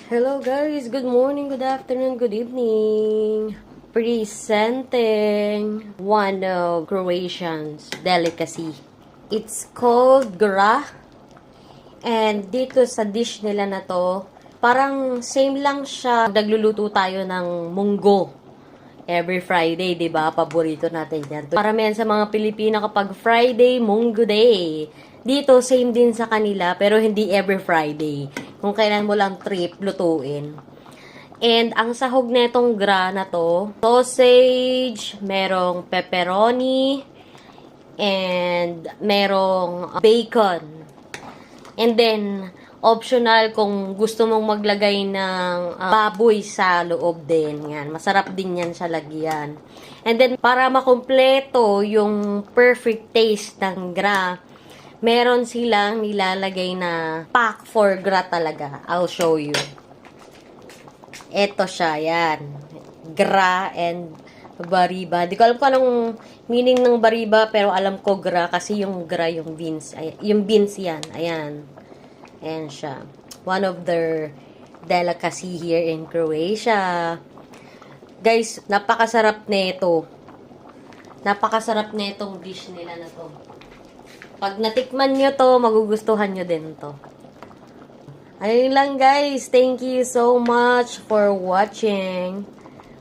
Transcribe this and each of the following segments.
Hello guys, good morning, good afternoon, good evening. Presenting one of Croatian's delicacy. It's called gra. And dito sa dish nila na to, parang same lang siya. Nagluluto tayo ng munggo. Every Friday, 'di ba? Paborito natin 'yan. Paramihan sa mga Pilipino kapag Friday, munggo day. Dito same din sa kanila pero hindi every Friday. Kung kailan mo lang trip lutuin. And ang sahog netong gra na to, sausage, merong pepperoni, and merong bacon. And then, optional kung gusto mong maglagay ng baboy sa loob din. Yan. Masarap din yan sa lagyan. And then, para makumpleto yung perfect taste ng gra, meron silang nilalagay na pack for gra talaga. I'll show you. Ito siya, yan. Gra and bariba. Di ko alam kung anong meaning ng bariba, pero alam ko gra kasi yung gra, yung beans. Yung beans yan. Ayan. Ayan siya. One of their delicacy here in Croatia. Guys, napakasarap nito. Napakasarap netong dish nila na to. Pag natikman nyo to, magugustuhan nyo din to. Ayun lang guys. Thank you so much for watching.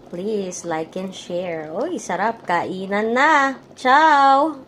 Please like and share. Uy, sarap. Kainan na. Ciao!